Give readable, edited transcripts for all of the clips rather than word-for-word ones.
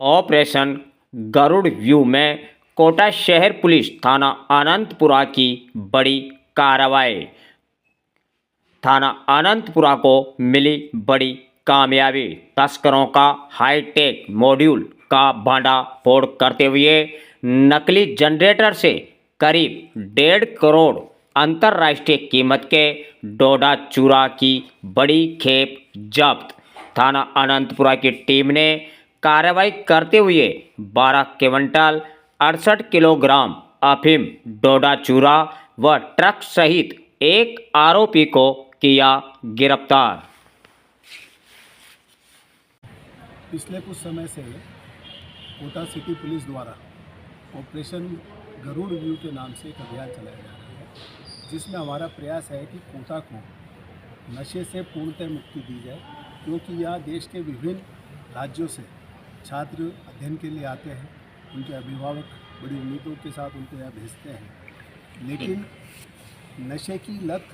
Operation Garuda view में कोटा शहर police थाना आनंदपुरा की बड़ी कार्रवाई। थाना आनंदपुरा को मिली बड़ी कामयाबी। तस्करों का हाईटेक मॉड्यूल का भांडाफोड़ करते हुए नकली जनरेटर से करीब 1.5 करोड़ अंतर्राष्ट्रीय कीमत के डोडा चूरा की बड़ी खेप जब्त। थाना अनंतपुरा की टीम ने कार्रवाई करते हुए 12 क्विंटल 68 किलोग्राम अफीम, डोडा चूरा व ट्रक सहित एक आरोपी को किया गिरफ्तार। पिछले कुछ समय से कोटा सिटी पुलिस द्वारा ऑपरेशन गरुड़ व्यू के नाम से एक अभियान चलाया जा रहा है, जिसमें हमारा प्रयास है कि कोटा को नशे से पूर्णतः मुक्ति दी जाए, क्योंकि यहाँ देश के विभिन्न राज्यों से छात्र अध्ययन के लिए आते हैं। उनके अभिभावक बड़ी उम्मीदों के साथ उनको यहाँ भेजते हैं, लेकिन नशे की लत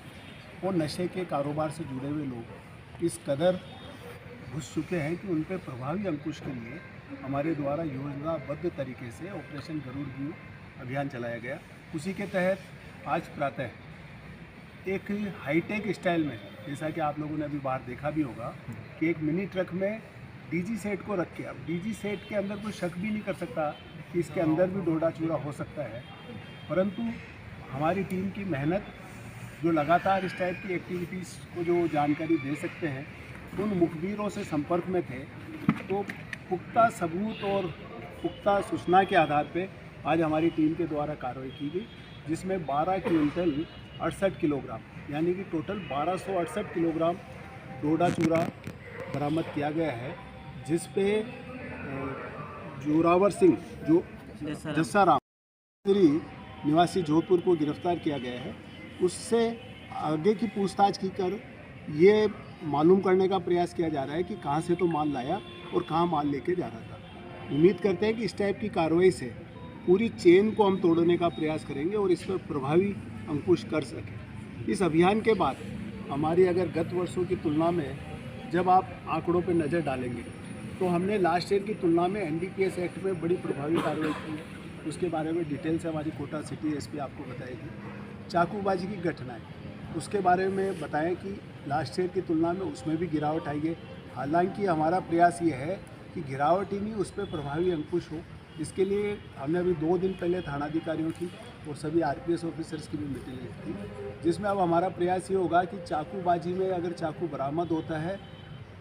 और नशे के कारोबार से जुड़े हुए लोग इस कदर घुस चुके हैं कि उन पर प्रभावी अंकुश के लिए हमारे द्वारा योजनाबद्ध तरीके से ऑपरेशन गरुड़ व्यू अभियान चलाया गया। उसी के तहत आज प्रातः एक हाईटेक स्टाइल में, जैसा कि आप लोगों ने अभी बाहर देखा भी होगा, कि एक मिनी ट्रक में डीजी सेट को रख के, अब डीजी सेट के अंदर कोई शक भी नहीं कर सकता कि इसके अंदर भी डोडा चूरा हो सकता है, परंतु हमारी टीम की मेहनत जो लगातार इस टाइप की एक्टिविटीज़ को जो जानकारी दे सकते हैं, उन मुखबिरों से संपर्क में थे, तो पुख्ता सबूत और पुख्ता सूचना के आधार पे आज हमारी टीम के द्वारा कार्रवाई की गई, जिसमें 12 क्विंटल 68 किलोग्राम यानी कि टोटल 1268 किलोग्राम डोडा चूरा बरामद किया गया है, जिस पे जोरावर सिंह जो जस्साराम निवासी जोधपुर को गिरफ्तार किया गया है। उससे आगे की पूछताछ की कर ये मालूम करने का प्रयास किया जा रहा है कि कहाँ से तो माल लाया और कहाँ माल लेके जा रहा था। उम्मीद करते हैं कि इस टाइप की कार्रवाई से पूरी चेन को हम तोड़ने का प्रयास करेंगे और इस पर प्रभावी अंकुश कर सकें। इस अभियान के बाद हमारी अगर गत वर्षों की तुलना में जब आप आंकड़ों पर नज़र डालेंगे, तो हमने लास्ट ईयर की तुलना में एनडीपीएस एक्ट में बड़ी प्रभावी कार्रवाई की है। उसके बारे में डिटेल से हमारी कोटा सिटी एसपी आपको बताएगी। चाकूबाजी की घटनाएं, उसके बारे में बताएं कि लास्ट ईयर की तुलना में उसमें भी गिरावट आई है। हालांकि हमारा प्रयास ये है कि गिरावट ही नहीं, उस पर प्रभावी अंकुश हो। इसके लिए हमने अभी 2 दिन पहले थानाधिकारियों की और सभी आरपीएस ऑफिसर्स की भी मीटिंग ली थी, जिसमें अब हमारा प्रयास ये होगा कि चाकूबाजी में अगर चाकू बरामद होता है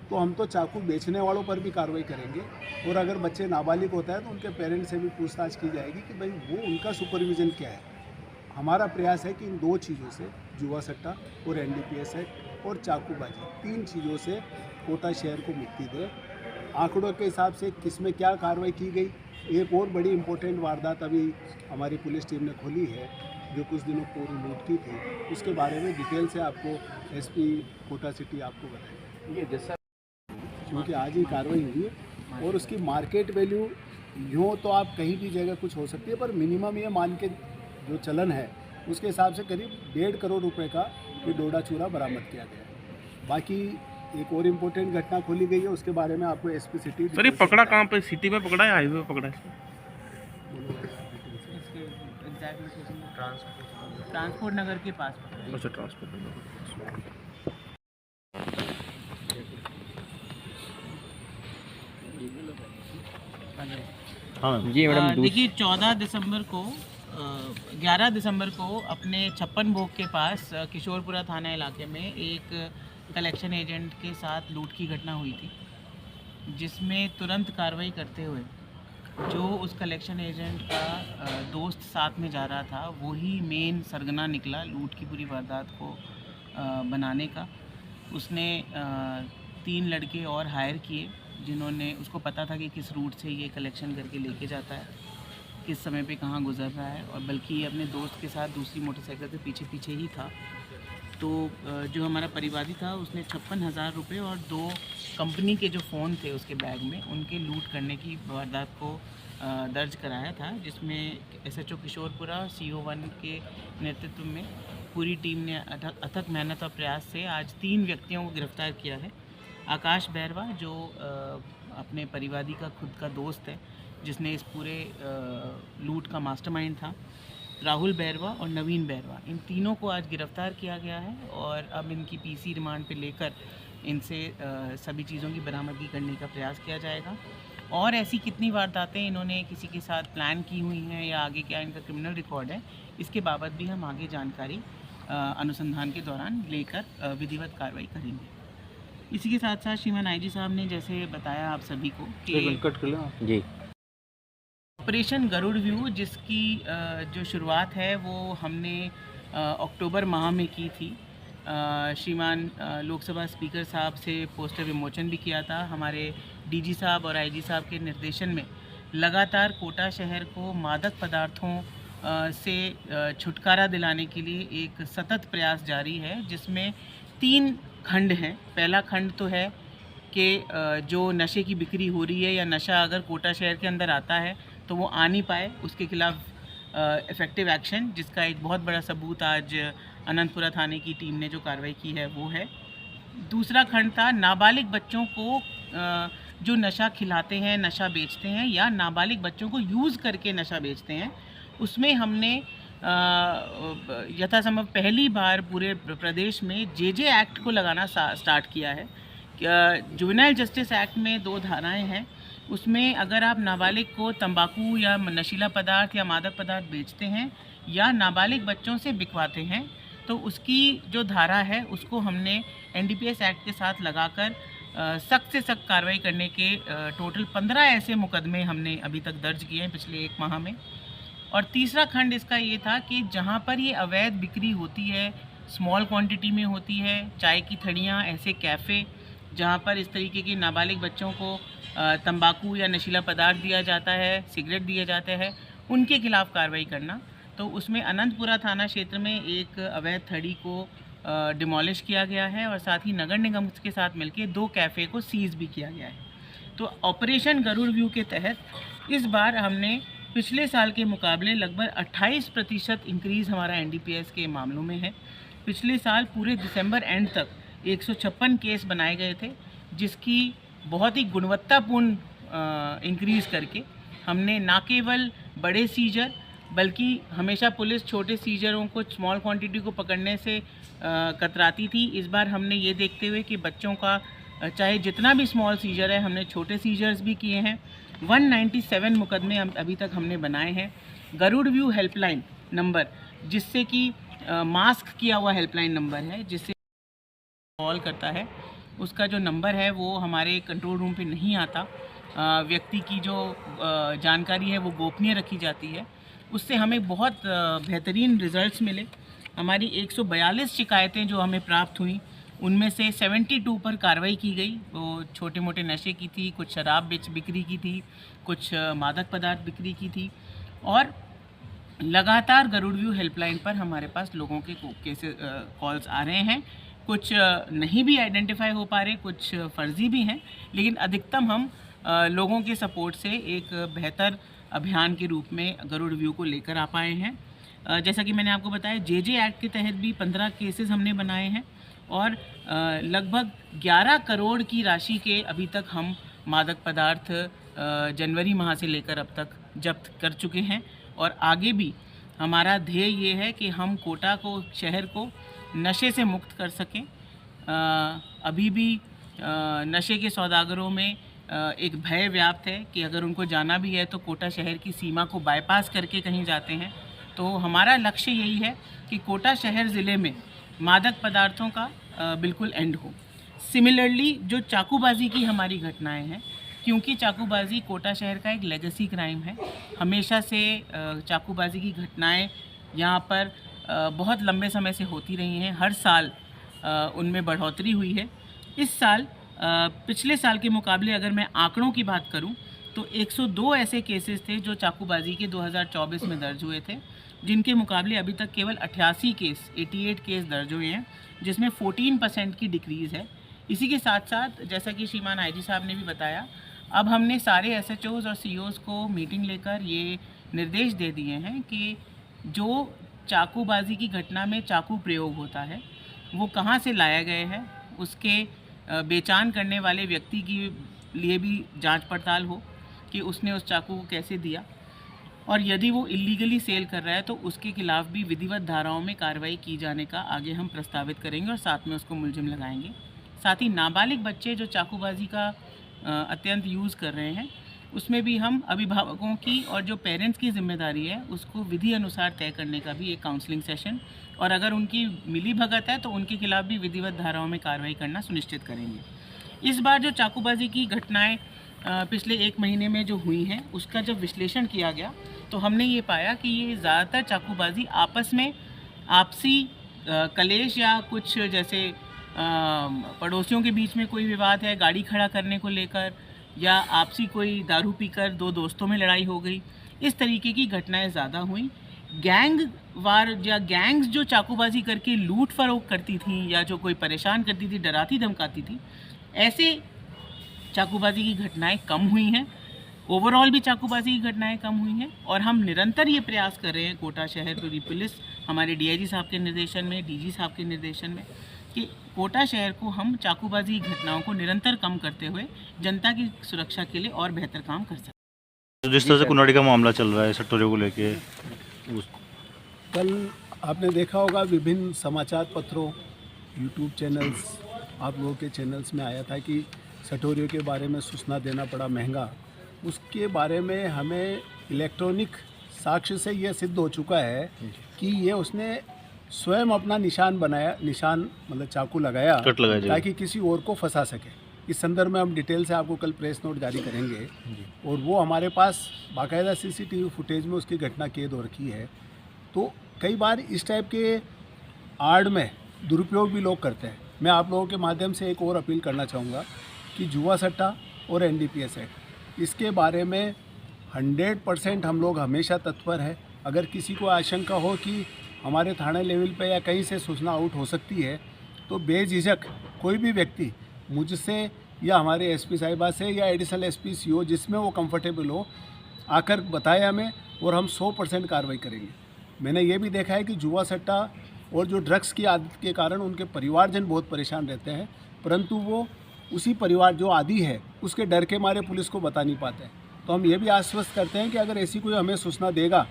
तो हम तो चाकू बेचने वालों पर भी कार्रवाई करेंगे, और अगर बच्चे नाबालिग होता है तो उनके पेरेंट्स से भी पूछताछ की जाएगी कि भाई वो उनका सुपरविज़न क्या है। हमारा प्रयास है कि इन 2 चीज़ों से, जुआ सट्टा और एनडीपीएस एक्ट और चाकूबाजी, 3 चीज़ों से कोटा शहर को मुक्ति दे। आंकड़ों के हिसाब से किस में क्या कार्रवाई की गई, एक और बड़ी इम्पोर्टेंट वारदात अभी हमारी पुलिस टीम ने खोली है जो कुछ दिनों पूर्व लूट की थी, उसके बारे में डिटेल से आपको एसपी कोटा सिटी आपको बताएंगे। ये जैसा क्योंकि आज ही कार्रवाई हुई है और उसकी मार्केट वैल्यू यूँ तो आप कहीं भी जगह कुछ हो सकती है, पर मिनिमम ये मान के जो चलन है उसके हिसाब से करीब 1.5 करोड़ रुपए का ये डोडा चूरा बरामद किया गया है। बाकी एक और इम्पोर्टेंट घटना खोली गई है, उसके बारे में आपको एसपी सिटी। सर ये पकड़ा कहाँ पे, सिटी में पकड़ा है, हाईवे पे पकड़ा है? ट्रांसपोर्ट नगर के पास। अच्छा, ट्रांसपोर्ट नगर। हाँ जी मैडम। देखिए 11 दिसंबर को अपने 56 भोग के पास किशोरपुरा थाना इलाके में एक कलेक्शन एजेंट के साथ लूट की घटना हुई थी, जिसमें तुरंत कार्रवाई करते हुए जो उस कलेक्शन एजेंट का दोस्त साथ में जा रहा था, वही मेन सरगना निकला लूट की पूरी वारदात को बनाने का। उसने 3 लड़के और हायर किए, जिन्होंने, उसको पता था कि किस रूट से ये कलेक्शन करके लेके जाता है, किस समय पे कहाँ गुजर रहा है, और बल्कि ये अपने दोस्त के साथ दूसरी मोटरसाइकिल से पीछे पीछे ही था। तो जो हमारा परिवादी था उसने 56,000 रुपये और 2 कंपनी के जो फ़ोन थे उसके बैग में, उनके लूट करने की वारदात को दर्ज कराया था, जिसमें एसएचओ किशोरपुरा CO1 के नेतृत्व में पूरी टीम ने अथक मेहनत और प्रयास से आज 3 व्यक्तियों को गिरफ्तार किया है। आकाश बैरवा जो अपने परिवादी का खुद का दोस्त है, जिसने इस पूरे लूट का मास्टरमाइंड था। राहुल बैरवा और नवीन बैरवा, इन तीनों को आज गिरफ्तार किया गया है और अब इनकी पीसी रिमांड पे लेकर इनसे सभी चीज़ों की बरामदगी करने का प्रयास किया जाएगा। और ऐसी कितनी वारदातें इन्होंने किसी के साथ प्लान की हुई हैं या आगे क्या इनका क्रिमिनल रिकॉर्ड है, इसके बाबत भी हम आगे जानकारी अनुसंधान के दौरान लेकर विधिवत कार्रवाई करेंगे। इसी के साथ साथ श्रीमान आईजी साहब ने जैसे बताया आप सभी को कि जी ऑपरेशन गरुड़ व्यू, जिसकी जो शुरुआत है वो हमने अक्टूबर माह में की थी। श्रीमान लोकसभा स्पीकर साहब से पोस्टर विमोचन भी किया था। हमारे डीजी साहब और आईजी साहब के निर्देशन में लगातार कोटा शहर को मादक पदार्थों से छुटकारा दिलाने के लिए एक सतत प्रयास जारी है, जिसमें 3 खंड हैं। पहला खंड तो है कि जो नशे की बिक्री हो रही है या नशा अगर कोटा शहर के अंदर आता है तो वो आ नहीं पाए, उसके खिलाफ इफ़ेक्टिव एक्शन, जिसका एक बहुत बड़ा सबूत आज अनंतपुरा थाने की टीम ने जो कार्रवाई की है वो है। दूसरा खंड था नाबालिग बच्चों को जो नशा खिलाते हैं, नशा बेचते हैं या नाबालिग बच्चों को यूज़ करके नशा बेचते हैं, उसमें हमने यथासंभव पहली बार पूरे प्रदेश में जेजे एक्ट को लगाना स्टार्ट किया है। जुवेनाइल जस्टिस एक्ट में 2 धाराएं हैं, उसमें अगर आप नाबालिग को तंबाकू या नशीला पदार्थ या मादक पदार्थ बेचते हैं या नाबालिग बच्चों से बिकवाते हैं तो उसकी जो धारा है उसको हमने एनडीपीएस एक्ट के साथ लगाकर सख्त से सख्त कार्रवाई करने के टोटल 15 ऐसे मुकदमे हमने अभी तक दर्ज किए हैं पिछले 1 माह में। और तीसरा खंड इसका ये था कि जहाँ पर ये अवैध बिक्री होती है, स्मॉल क्वांटिटी में होती है, चाय की थड़ियाँ, ऐसे कैफ़े जहाँ पर इस तरीके के नाबालिग बच्चों को तंबाकू या नशीला पदार्थ दिया जाता है, सिगरेट दिए जाते हैं, उनके खिलाफ़ कार्रवाई करना। तो उसमें अनंतपुरा थाना क्षेत्र में एक अवैध थड़ी को डिमोलिश किया गया है और साथ ही नगर निगम के साथ मिलकर 2 कैफ़े को सीज़ भी किया गया है। तो ऑपरेशन गरुड़ व्यू के तहत इस बार हमने पिछले साल के मुकाबले लगभग 28% इंक्रीज़ हमारा एनडीपीएस के मामलों में है। पिछले साल पूरे दिसंबर एंड तक 156 केस बनाए गए थे, जिसकी बहुत ही गुणवत्तापूर्ण इंक्रीज़ करके हमने ना केवल बड़े सीजर बल्कि हमेशा पुलिस छोटे सीजरों को, स्मॉल क्वांटिटी को पकड़ने से कतराती थी। इस बार हमने ये देखते हुए कि बच्चों का चाहे जितना भी स्मॉल सीजर है, हमने छोटे सीजर्स भी किए हैं। 197 मुकदमे अभी तक हमने बनाए हैं। गरुड़ व्यू हेल्पलाइन नंबर, जिससे कि मास्क किया हुआ हेल्पलाइन नंबर है, जिससे कॉल करता है, उसका जो नंबर है वो हमारे कंट्रोल रूम पे नहीं आता। व्यक्ति की जो जानकारी है वो गोपनीय रखी जाती है। उससे हमें बहुत बेहतरीन रिज़ल्ट्स मिले। हमारी 142 शिकायतें जो हमें प्राप्त हुई, उनमें से 72 पर कार्रवाई की गई। वो छोटे मोटे नशे की थी, कुछ शराब बिक्री की थी, कुछ मादक पदार्थ बिक्री की थी। और लगातार गरुड़ व्यू हेल्पलाइन पर हमारे पास लोगों के केसेस कॉल्स आ रहे हैं। कुछ नहीं भी आइडेंटिफाई हो पा रहे, कुछ फर्जी भी हैं, लेकिन अधिकतम हम लोगों के सपोर्ट से एक बेहतर अभियान के रूप में गरुड़ व्यू को लेकर आ पाए हैं। जैसा कि मैंने आपको बताया, जेजे एक्ट के तहत भी 15 केसेस हमने बनाए हैं और लगभग 11 करोड़ की राशि के अभी तक हम मादक पदार्थ जनवरी माह से लेकर अब तक जब्त कर चुके हैं। और आगे भी हमारा ध्येय ये है कि हम कोटा को, शहर को नशे से मुक्त कर सकें। अभी भी नशे के सौदागरों में एक भय व्याप्त है कि अगर उनको जाना भी है तो कोटा शहर की सीमा को बाईपास करके कहीं जाते हैं। तो हमारा लक्ष्य यही है कि कोटा शहर ज़िले में मादक पदार्थों का बिल्कुल एंड हो। सिमिलरली जो चाकूबाजी की हमारी घटनाएं हैं, क्योंकि चाकूबाजी कोटा शहर का एक लेगेसी क्राइम है, हमेशा से चाकूबाजी की घटनाएं यहाँ पर बहुत लंबे समय से होती रही हैं। हर साल उनमें बढ़ोतरी हुई है। इस साल पिछले साल के मुकाबले अगर मैं आंकड़ों की बात करूं तो 102 ऐसे केसेस थे जो चाकूबाजी के 2024 में दर्ज हुए थे, जिनके मुकाबले अभी तक केवल 88 केस दर्ज हुए हैं, जिसमें 14% की डिक्रीज़ है। इसी के साथ साथ जैसा कि श्रीमान आईजी साहब ने भी बताया, अब हमने सारे एसएचओज़ और सीओज़ को मीटिंग लेकर ये निर्देश दे दिए हैं कि जो चाकूबाजी की घटना में चाकू प्रयोग होता है वो कहाँ से लाया गया है, उसके बेचान करने वाले व्यक्ति की लिए भी जांच पड़ताल हो कि उसने उस चाकू को कैसे दिया, और यदि वो इलीगली सेल कर रहा है तो उसके खिलाफ भी विधिवत धाराओं में कार्रवाई की जाने का आगे हम प्रस्तावित करेंगे और साथ में उसको मुलजिम लगाएंगे। साथ ही नाबालिग बच्चे जो चाकूबाजी का अत्यंत यूज़ कर रहे हैं, उसमें भी हम अभिभावकों की और जो पेरेंट्स की जिम्मेदारी है उसको विधि अनुसार तय करने का भी एक काउंसलिंग सेशन, और अगर उनकी मिली भगत है तो उनके खिलाफ भी विधिवत धाराओं में कार्रवाई करना सुनिश्चित करेंगे। इस बार जो चाकूबाजी की घटनाएं पिछले 1 महीने में जो हुई हैं, उसका जब विश्लेषण किया गया तो हमने ये पाया कि ये ज़्यादातर चाकूबाजी आपस में आपसी कलेश या कुछ जैसे पड़ोसियों के बीच में कोई विवाद है, गाड़ी खड़ा करने को लेकर, या आपसी कोई दारू पीकर 2 दोस्तों में लड़ाई हो गई, इस तरीके की घटनाएं ज़्यादा हुई। गैंग वार या गैंग्स जो चाकूबाजी करके लूट फरोख करती थी या जो कोई परेशान करती थी, डराती धमकाती थी, ऐसे चाकूबाजी की घटनाएं कम हुई हैं। ओवरऑल भी चाकूबाजी की घटनाएं कम हुई हैं, और हम निरंतर ये प्रयास कर रहे हैं कोटा शहर की पुलिस, हमारे डीआईजी साहब के निर्देशन में, डीजी साहब के निर्देशन में, कि कोटा शहर को हम चाकूबाजी की घटनाओं को निरंतर कम करते हुए जनता की सुरक्षा के लिए और बेहतर काम कर सकें। तो जिस तरह से कुन्हाड़ी का मामला चल रहा है सट्टोरियों को लेके, कल आपने देखा होगा विभिन्न समाचार पत्रों, यूट्यूब चैनल्स, आप लोगों के चैनल्स में आया था कि सटोरियों के बारे में सूचना देना पड़ा महंगा। उसके बारे में हमें इलेक्ट्रॉनिक साक्ष्य से यह सिद्ध हो चुका है कि ये उसने स्वयं अपना निशान बनाया, निशान मतलब चाकू लगाया कट लगाया ताकि किसी और को फंसा सके। इस संदर्भ में हम डिटेल से आपको कल प्रेस नोट जारी करेंगे, और वो हमारे पास बाकायदा सीसीटीवी फुटेज में उसकी घटना कैद हो रखी है। तो कई बार इस टाइप के आड़ में दुरुपयोग भी लोग करते हैं। मैं आप लोगों के माध्यम से एक और अपील करना चाहूँगा कि जुआ सट्टा और एनडीपीएस एक्ट, इसके बारे में 100% हम लोग हमेशा तत्पर है। अगर किसी को आशंका हो कि हमारे थाने लेवल पे या कहीं से सूचना आउट हो सकती है तो बेझिझक कोई भी व्यक्ति मुझसे या हमारे एसपी साहिबा से या एडिशनल एसपी सीओ जिसमें वो कंफर्टेबल हो आकर बताए हमें, और हम 100% कार्रवाई करेंगे। मैंने ये भी देखा है कि जुआ सट्टा और जो ड्रग्स की आदत के कारण उनके परिवारजन बहुत परेशान रहते हैं, परंतु वो उसी परिवार जो आदी है उसके डर के मारे पुलिस को बता नहीं पाते हैं। तो हम ये भी आश्वस्त करते हैं कि अगर ऐसी कोई हमें सूचना देगा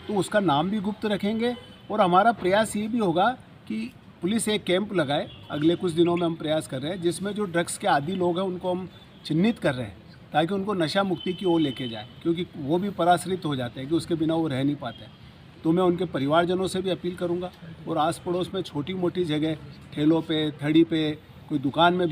तो उसका नाम भी गुप्त रखेंगे, और हमारा प्रयास ये भी होगा कि पुलिस एक कैंप लगाए। अगले कुछ दिनों में हम प्रयास कर रहे हैं जिसमें जो ड्रग्स के आदी लोग हैं उनको हम चिन्हित कर रहे हैं ताकि उनको नशा मुक्ति की ओर लेके जाए, क्योंकि वो भी पराश्रित हो जाते हैं कि उसके बिना वो रह नहीं पाते। तो मैं उनके परिवारजनों से भी अपील करूंगा, और आस पड़ोस में छोटी मोटी जगह ठेलों पे, थड़ी पे, कोई दुकान में